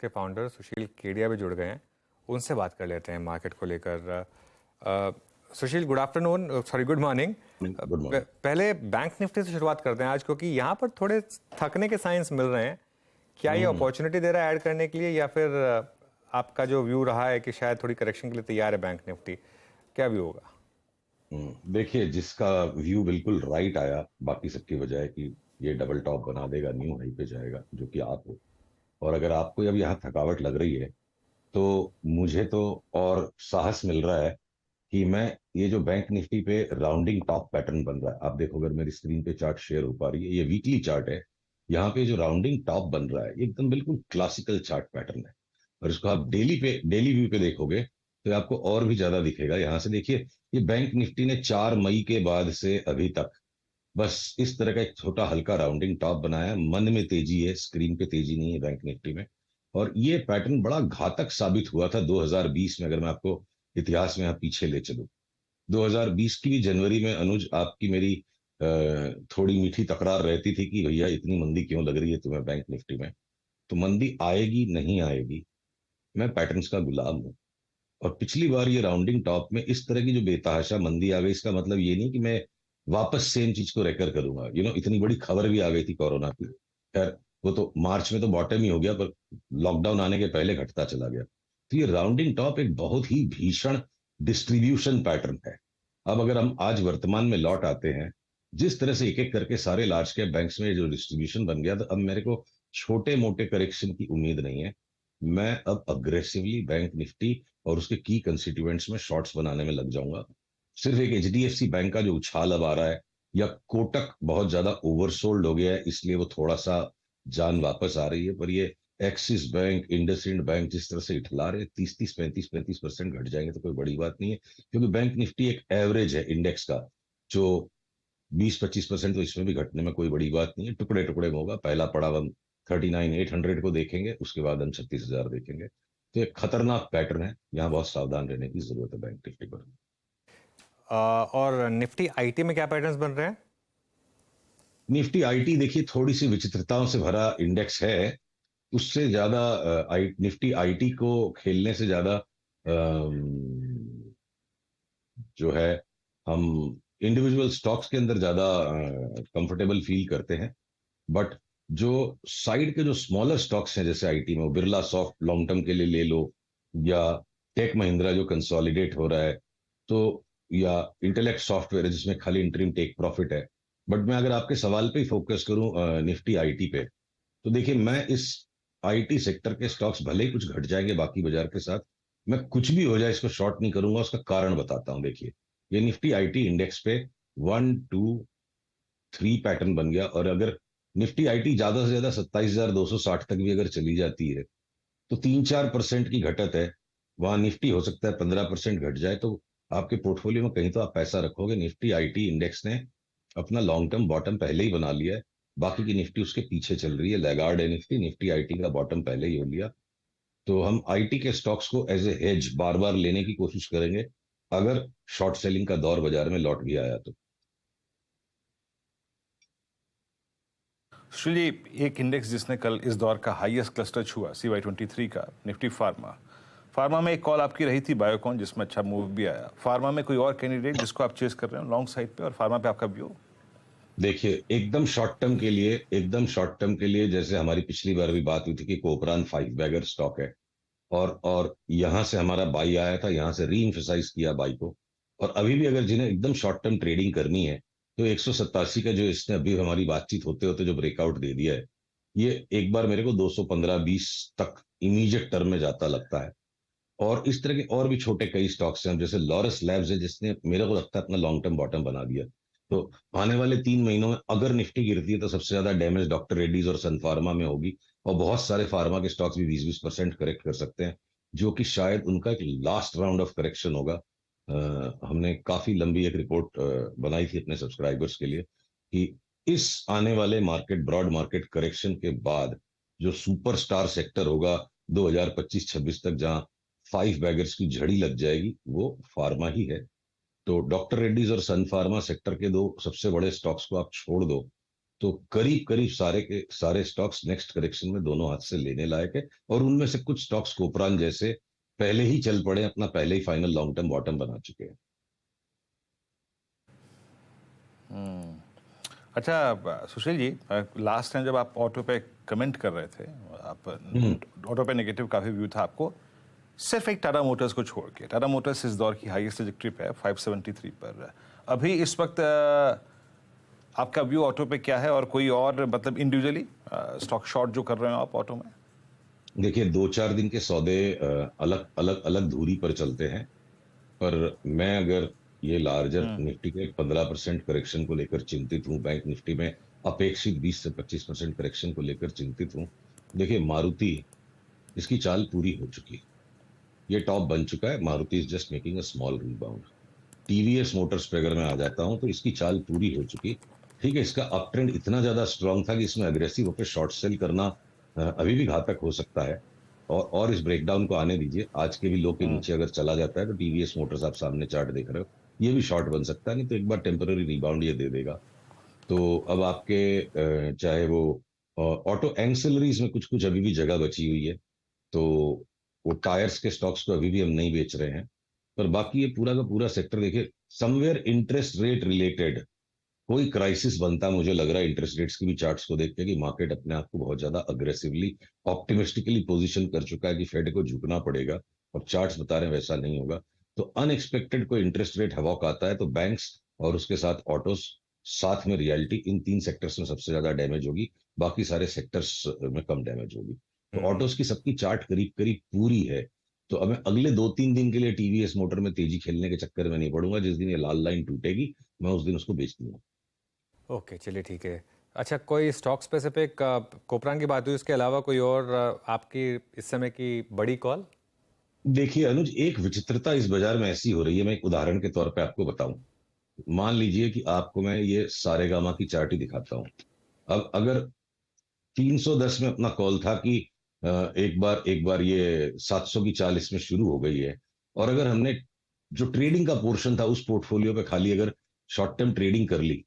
के फाउंडर सुशील केडिया भी जुड़ गए हैं। उनसे बात कर लेते हैं मार्केट को लेकर। अ, Sushil, good afternoon, sorry good morning. Good morning. पहले बैंक निफ्टी से शुरुआत करते हैं आज, क्योंकि यहाँ पर थोड़े थकने के साइंस मिल रहे हैं। क्या ये अपॉर्चुनिटी दे रहा है ऐड करने के लिए, या फिर आपका जो व्यू रहा है कि शायद थोड़ी करेक्शन के लिए तैयार है बैंक निफ्टी? क्या व्यू होगा? देखिए, जिसका व्यू बिल्कुल राइट आया बाकी सबकी बजाय कि ये डबल टॉप बना देगा, न्यू हाई पे जाएगा, जो कि आप हो। और अगर आपको अब यहाँ थकावट लग रही है तो मुझे तो और साहस मिल रहा है कि मैं ये जो बैंक निफ्टी पे राउंडिंग टॉप पैटर्न बन रहा है, आप देखो, अगर मेरी स्क्रीन पे चार्ट शेयर हो पा रही है, ये वीकली चार्ट है। यहाँ पे जो राउंडिंग टॉप बन रहा है ये एकदम बिल्कुल क्लासिकल चार्ट पैटर्न है। और इसको आप डेली व्यू पे देखोगे तो आपको और भी ज्यादा दिखेगा। यहाँ से देखिए, ये बैंक निफ्टी ने 4 मई के बाद से अभी तक बस इस तरह का एक छोटा हल्का राउंडिंग टॉप बनाया। मन में तेजी है, स्क्रीन पे तेजी नहीं है बैंक निफ्टी में। और ये पैटर्न बड़ा घातक साबित हुआ था 2020 में। अगर मैं आपको इतिहास में यहाँ पीछे ले चलूं, 2020 की भी जनवरी में अनुज, आपकी मेरी थोड़ी मीठी तकरार रहती थी कि भैया इतनी मंदी क्यों लग रही है तुम्हें बैंक निफ्टी में। तो मंदी आएगी नहीं आएगी, मैं पैटर्न्स का गुलाम हूँ। और पिछली बार ये राउंडिंग टॉप में इस तरह की जो बेतहाशा मंदी आ गई, इसका मतलब ये नहीं कि मैं वापस सेम चीज को रेकर करूंगा। इतनी बड़ी खबर भी आ गई थी कोरोना की। खैर, वो तो मार्च में तो बॉटम ही हो गया, पर लॉकडाउन आने के पहले घटता चला गया। तो ये राउंडिंग टॉप एक बहुत ही भीषण डिस्ट्रीब्यूशन पैटर्न है। अब अगर हम आज वर्तमान में लौट आते हैं, जिस तरह से एक एक करके सारे लार्ज कैप बैंक्स में जो डिस्ट्रीब्यूशन बन गया, तो अब मेरे को छोटे मोटे करेक्शन की उम्मीद नहीं है। मैं अब अग्रेसिवली बैंक निफ्टी और उसके की कंस्टिट्यूएंट्स में शॉर्ट्स बनाने में लग जाऊंगा। सिर्फ एक एचडीएफसी बैंक का जो उछाल अब आ रहा है, या कोटक बहुत ज्यादा ओवरसोल्ड हो गया है इसलिए वो थोड़ा सा जान वापस आ रही है, पर ये एक्सिस बैंक, इंडसइंड बैंक जिस तरह से इठला रहे, 30-30, 35-35% घट जाएंगे तो कोई बड़ी बात नहीं है। क्योंकि बैंक निफ्टी एक एवरेज है इंडेक्स का, जो 20-25% तो इसमें भी घटने में कोई बड़ी बात नहीं है। टुकड़े टुकड़े में होगा। पहला पड़ाव हम 39,800 को देखेंगे, उसके बाद हम 36,000 देखेंगे। तो एक खतरनाक पैटर्न है, यहाँ बहुत सावधान रहने की जरूरत है बैंक निफ्टी पर। और निफ्टी आईटी में क्या पैटर्न्स बन रहे हैं? निफ्टी आईटी देखिए, थोड़ी सी विचित्रताओं से भरा इंडेक्स है। उससे ज्यादा निफ्टी आईटी को खेलने से ज्यादा जो है, हम इंडिविजुअल स्टॉक्स के अंदर ज्यादा कंफर्टेबल फील करते हैं। बट जो साइड के जो स्मॉलर स्टॉक्स हैं, जैसे आईटी में बिरला सॉफ्ट लॉन्ग टर्म के लिए ले लो, या टेक महिंद्रा जो कंसोलिडेट हो रहा है, तो या इंटेलेक्ट सॉफ्टवेयर है जिसमें खाली इंटरिम टेक प्रॉफिट है। बट मैं अगर आपके सवाल पे ही फोकस करूं, निफ्टी आईटी पे, तो देखिए, मैं इस आईटी सेक्टर के स्टॉक्स भले ही कुछ घट जाएंगे बाकी बाजार के साथ, मैं कुछ भी हो जाए इसको शॉर्ट नहीं करूंगा। उसका कारण बताता हूं। देखिए, ये निफ्टी आईटी इंडेक्स पे 1, 2, 3 पैटर्न बन गया। और अगर निफ्टी आईटी ज्यादा से ज्यादा 27,260 तक भी अगर चली जाती है, तो 3-4% की घटत है। वहां निफ्टी हो सकता है 15% घट जाए, तो आपके पोर्टफोलियो में कहीं तो आप पैसा रखोगे। निफ्टी आईटी इंडेक्स ने अपना लॉन्ग टर्म बॉटम पहले ही बना लिया है। बाकी की निफ्टी उसके पीछे चल रही है, लैगार्ड है निफ्टी। निफ्टी आईटी का बॉटम पहले ही हो लिया। तो हम आईटी के स्टॉक्स को एज ए हेज बार बार लेने की कोशिश करेंगे, अगर शॉर्ट सेलिंग का दौर बाजार में लौट भी आया तो। सुशील जी, एक इंडेक्स जिसने कल इस दौर का हाईएस्ट क्लस्टर छुआ, CY23 का, निफ्टी फार्मा। फार्मा में एक कॉल आपकी रही थी बायोकॉन, जिसमें अच्छा मूव भी आया। फार्मा में कोई और कैंडिडेट जिसको आप चेस कर रहे हो लॉन्ग साइड पे, और फार्मा पे आपका व्यू? देखिए, एकदम शॉर्ट टर्म के लिए जैसे हमारी पिछली बार भी बात हुई थी कि कोपरान 5 बैगर स्टॉक है। और यहां से हमारा बाई आया था, यहां से री इम्फेसाइज किया बाई को। और अभी भी अगर जिन्हें एकदम शॉर्ट टर्म ट्रेडिंग करनी है, तो 187 का जो इसने अभी हमारी बातचीत होते होते जो ब्रेकआउट दे दिया है, ये एक बार मेरे को 215-20 तक इमीडिएट टर्म में जाता लगता है। और इस तरह के और भी छोटे कई स्टॉक्स हैं, जैसे लॉरस लैब्स है जिसने मेरे को लगता है अपना लॉन्ग टर्म बॉटम बना दिया। तो आने वाले 3 महीनों में अगर निफ्टी गिरती है तो सबसे ज्यादा डैमेज डॉक्टर रेड्डीज और सन फार्मा में होगी। और बहुत सारे फार्मा के स्टॉक्स भी 20-20% करेक्ट कर सकते हैं, जो कि शायद उनका एक लास्ट राउंड ऑफ करेक्शन होगा। हमने काफी लंबी एक रिपोर्ट बनाई थी अपने सब्सक्राइबर्स के लिए कि इस आने वाले मार्केट, ब्रॉड मार्केट करेक्शन के बाद जो सुपरस्टार सेक्टर होगा 2025-26 तक, जहां 5 बैगर्स की झड़ी लग जाएगी, वो फार्मा ही है। तो डॉक्टर रेड्डीज और सन फार्मा सेक्टर के दो सबसे बड़े स्टॉक्स को आप छोड़ दो, तो करीब करीब सारे के सारे स्टॉक्स नेक्स्ट करेक्शन में दोनों हाथ से लेने लायक है, और उनमें से कुछ स्टॉक्स कोपरान जैसे पहले ही चल पड़े, अपना पहले ही फाइनल लॉन्ग टर्म बॉटम बना चुके हैं। अच्छा सुशील जी, लास्ट टाइम जब आप ऑटो पे कमेंट कर रहे थे, आप ऑटो पे नेगेटिव काफी व्यू था आपको, सिर्फ एक टाटा मोटर्स को छोड़ के। टाटा मोटर्स इस दौर की हाईएस्ट ट्रिप है 573 पर। अभी इस वक्त आपका व्यू ऑटो पे क्या है, और कोई और मतलब इंडिविजुअली स्टॉक शॉर्ट जो कर रहे हो आप ऑटो में? देखिए, 2-4 दिन के सौदे अलग अलग अलग धुरी पर चलते हैं, पर मैं अगर ये लार्जर निफ्टी के 15% करेक्शन को लेकर चिंतित हूं, बैंक निफ्टी में अपेक्षित 20 से 25% करेक्शन को लेकर चिंतित हूं। देखिए, मारुति, इसकी चाल पूरी हो चुकी, ये टॉप बन चुका है। Maruti is just making a small rebound. TVS Motors पे अगर मैं आ जाता हूं तो इसकी चाल पूरी हो चुकी। ठीक है, इसका अप ट्रेंड इतना ज्यादा स्ट्रांग था कि इसमें अग्रेसिव होकर शॉर्ट सेल करना अभी भी घातक हो सकता है। और इस ब्रेकडाउन को आने दीजिए, आज के भी लो के नीचे अगर चला जाता है तो टीवीएस मोटर्स, आप सामने चार्ट देख रहे हो, ये भी शॉर्ट बन सकता है, नहीं तो एक बार टेम्पररी रिबाउंड ये दे देगा। तो अब आपके चाहे वो ऑटो एंसिलरीज में कुछ कुछ अभी भी जगह बची हुई है, तो वो टायर्स के स्टॉक्स को अभी भी हम नहीं बेच रहे हैं। पर बाकी ये पूरा का पूरा सेक्टर देखिए, समवेयर इंटरेस्ट रेट रिलेटेड कोई क्राइसिस बनता मुझे लग रहा है इंटरेस्ट रेट्स की भी चार्ट्स को देख के, कि मार्केट अपने आप को बहुत ज्यादा अग्रेसिवली ऑप्टिमिस्टिकली पोजीशन कर चुका है कि फेड को झुकना पड़ेगा, और चार्ट्स बता रहे हैं वैसा नहीं होगा। तो अनएक्सपेक्टेड कोई इंटरेस्ट रेट हवॉक आता है तो बैंक्स और उसके साथ ऑटोस, साथ में रियल्टी, इन 3 सेक्टर्स में सबसे ज्यादा डैमेज होगी, बाकी सारे सेक्टर्स में कम डैमेज होगी। तो ऑटोस की सबकी चार्ट करीब करीब पूरी है। तो अब मैं अगले 2-3 दिन के लिए टीवीएस मोटर में तेजी खेलने के चक्कर में नहीं पड़ूंगा। जिस दिन ये लाल लाइन टूटेगी मैं उस दिन उसको बेच दूंगा। ओके, चलिए ठीक है। अच्छा, कोई स्टॉक स्पेसिफिक, कोपरान की बात हुई, उसके अलावा कोई और आपकी इस समय की बड़ी कॉल? देखिए अनुज, एक विचित्रता इस बाजार में ऐसी हो रही है, मैं एक उदाहरण के तौर पे आपको बताऊं। मान लीजिए कि आपको मैं ये सारेगामा की चार्ट ही दिखाता हूं। अब अगर 310 में अपना कॉल था कि एक बार ये 700 की चाल इसमें शुरू हो गई है, और अगर हमने जो ट्रेडिंग का पोर्शन था उस पोर्टफोलियो पे खाली अगर शॉर्ट टर्म ट्रेडिंग कर ली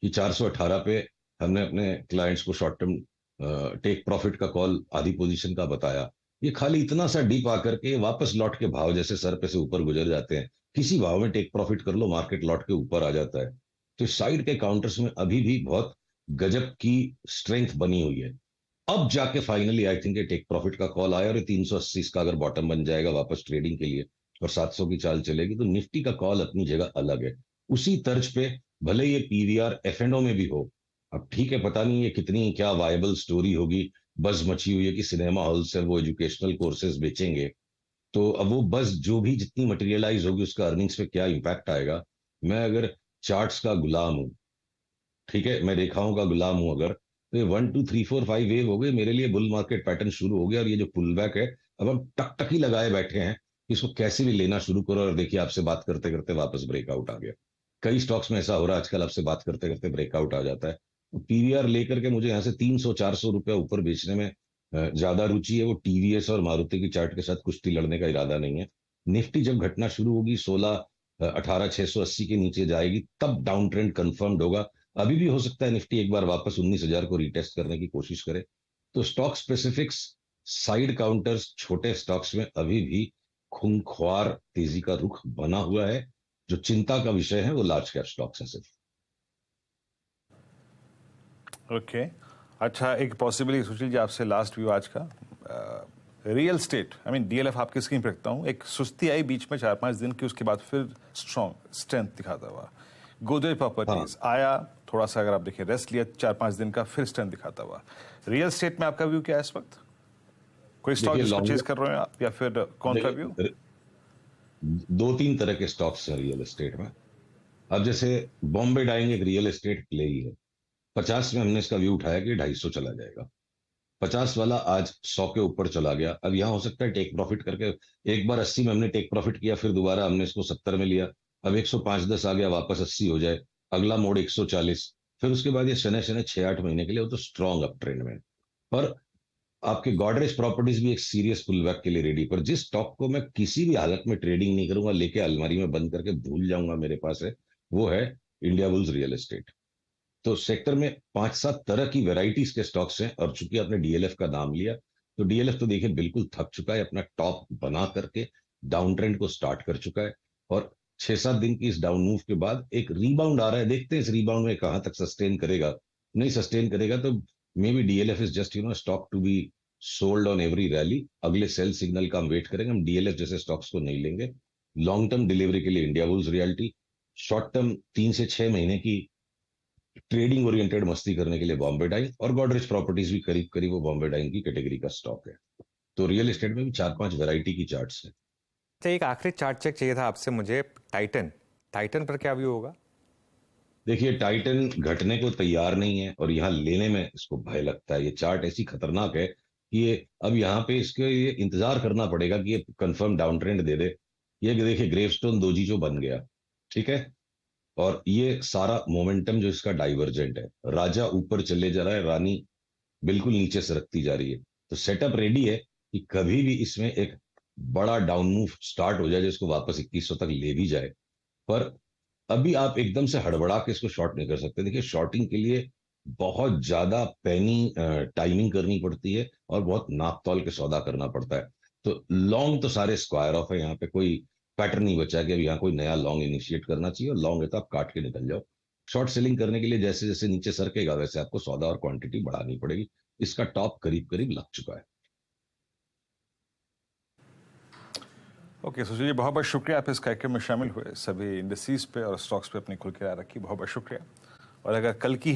कि 418 पे हमने अपने क्लाइंट्स को शॉर्ट टर्म टेक प्रॉफिट का कॉल आधी पोजीशन का बताया, ये खाली इतना सा डीप आकर के वापस लौट के भाव जैसे सर पे से ऊपर गुजर जाते हैं, किसी भाव में टेक प्रॉफिट कर लो मार्केट लौट के ऊपर आ जाता है। तो साइड के काउंटर्स में अभी भी बहुत गजब की स्ट्रेंथ बनी हुई है। अब जाके finally I think take profit का कॉल आया, और 380 का अगर बॉटम बन जाएगा वापस ट्रेडिंग के लिए और 700 की चाल चलेगी, तो निफ्टी का कॉल अपनी जगह अलग है। उसी तर्ज पे भले ये पीवीआर एफ&ओ में भी हो, अब ठीक है, पता नहीं ये कितनी क्या वायबल स्टोरी होगी। बज मची हुई है कि सिनेमा हॉल से वो एजुकेशनल कोर्सेज बेचेंगे, तो अब वो बस जो भी जितनी मटेरियलाइज होगी उसका अर्निंग्स पे क्या इंपैक्ट आएगा। मैं अगर चार्ट्स का गुलाम हूं, ठीक है, मैं रेखाओं का गुलाम हूं अगर, तो ये 1 2 3 4 5 वेव हो गए मेरे लिए, बुल मार्केट पैटर्न शुरू हो गया, और ये जो पुल बैक है अब हम टकटकी लगाए बैठे हैं कि इसको कैसे भी लेना शुरू करो। और देखिए, आपसे बात करते करते वापस ब्रेकआउट आ गया। कई स्टॉक्स में ऐसा हो रहा है आजकल, आपसे बात करते करते ब्रेकआउट आ जाता है। तो पीवीआर लेकर के मुझे यहाँ से 300-400 रुपया ऊपर बेचने में ज्यादा रुचि है। वो टीवीएस और मारुति की चार्ट के साथ कुश्ती लड़ने का इरादा नहीं है। निफ्टी जब घटना शुरू होगी 18,680 के नीचे जाएगी, तब डाउन ट्रेंड कंफर्म्ड होगा। अभी भी हो सकता है निफ्टी एक बार वापस 19,000 को रीटेस्ट करने की कोशिश करे। तो स्टॉक स्पेसिफिक्स, साइड काउंटर्स, छोटे स्टॉक्स में अभी भी खूंखार तेजी का रुख बना हुआ है। जो चिंता का विषय है वो लार्ज कैप स्टॉक्स है सिर्फ। ओके अच्छा, एक पॉसिबली सुशील जी आपसे लास्ट व्यू आज का, real estate, I mean DLF आपकी स्क्रीन पर रखता हूँ, एक सुस्ती आई बीच में 4-5 दिन की, उसके बाद फिर स्ट्रॉन्ग स्ट्रेंथ दिखाता हुआ। गोदरेज प्रॉपर्टीज आया, थोड़ा सा अगर आप देखिए रेस्ट लिया 4-5 दिन का, फिर स्ट्रेंथ दिखाता हुआ। रियल स्टेट में आपका व्यू क्या है इस वक्त? कोई स्टॉक जिसको चेज कर रहे हैं आप, या फिर कौन सा व्यू? 2-3 तरह के स्टॉक्स हैं रियल एस्टेट में। अब जैसे बॉम्बे डाइंग एक रियल एस्टेट प्ले ही है। 50 में हमने इसका व्यू उठाया कि 250 चला जाएगा। 50 वाला आज 100 के ऊपर चला गया। अब यहां हो सकता है टेक प्रॉफिट करके, एक बार 80 में हमने टेक प्रॉफिट किया, फिर दोबारा हमने इसको 70 में लिया, अब 105-10 आ गया, वापस 80 हो जाए, अगला मोड 140, फिर उसके बाद ये शने शने 6-8 महीने के लिए वो तो स्ट्रॉन्ग अप ट्रेंड में। पर आपके गॉडरेज प्रॉपर्टीज भी एक सीरियस पुल बैक के लिए रेडी। पर जिस स्टॉक को मैं किसी भी हालत में ट्रेडिंग नहीं करूंगा, लेके अलमारी में बंद करके भूल जाऊंगा मेरे पास है, वो है इंडिया बुल्स रियल एस्टेट। तो सेक्टर में 5-7 तरह की वेराइटीज के स्टॉक्स हैं, और चूंकि आपने डीएलएफ का नाम लिया, तो डीएलएफ तो देखिए बिल्कुल थक चुका है, अपना टॉप बना करके डाउन ट्रेंड को स्टार्ट कर चुका है, और 6-7 दिन की इस डाउन मूव के बाद एक रीबाउंड आ रहा है। देखते हैं इस रीबाउंड में कहां तक सस्टेन करेगा। नहीं सस्टेन करेगा तो maybe DLF is just stock to be sold on every rally. अगले सेल सिग्नल का हम वेट करेंगे, हम डीएलएफ जैसे स्टॉक्स को नहीं लेंगे। लॉन्ग टर्म डिलीवरी के लिए India bulls realty, short term 3 से 6 महीने की ट्रेडिंग ओरिएंटेड मस्ती करने के लिए बॉम्बे डाइंग, और गॉडरेज प्रॉपर्टीज भी करीब करीब वो बॉम्बे डाइंग की कैटेगरी का स्टॉक है। तो रियल एस्टेट में भी 4-5 वैरायटी की चार्ट्स हैं। अच्छा, एक आखिरी चार्ट चेक चाहिए था आपसे मुझे, टाइटन। टाइटन पर क्या व्यू होगा? देखिए टाइटन घटने को तैयार नहीं है, और यहाँ लेने में इसको भय लगता है। ये चार्ट ऐसी खतरनाक है कि ये अब यहाँ पे इसके ये इंतजार करना पड़ेगा कि ये कंफर्म डाउन ट्रेंड दे दे। ये देखिए ग्रेवस्टोन दोजी जो बन गया, ठीक है, और ये सारा मोमेंटम जो इसका डाइवर्जेंट है, राजा ऊपर चले जा रहा है, रानी बिल्कुल नीचे सरकती जा रही है। तो सेटअप रेडी है कि कभी भी इसमें एक बड़ा डाउन मूव स्टार्ट हो जाए जिसको वापस 2100 तक ले भी जाए। पर अभी आप एकदम से हड़बड़ा के इसको शॉर्ट नहीं कर सकते। देखिए शॉर्टिंग के लिए बहुत ज्यादा पैनी टाइमिंग करनी पड़ती है, और बहुत नाप तौल के सौदा करना पड़ता है। तो लॉन्ग तो सारे स्क्वायर ऑफ है, यहाँ पे कोई पैटर्न नहीं बचा कि अब यहाँ कोई नया लॉन्ग इनिशिएट करना चाहिए, और लॉन्ग है तो आप काट के निकल जाओ। शॉर्ट सेलिंग करने के लिए जैसे जैसे नीचे सरकेगा वैसे आपको सौदा और क्वांटिटी बढ़ानी पड़ेगी। इसका टॉप करीब करीब लग चुका है। ओके सुशील जी, बहुत बहुत शुक्रिया आप इस कार्यक्रम में शामिल हुए, सभी इंडस्ट्रीज पे और स्टॉक्स पे अपनी खुल के राय रखी, बहुत बहुत शुक्रिया। और अगर कल की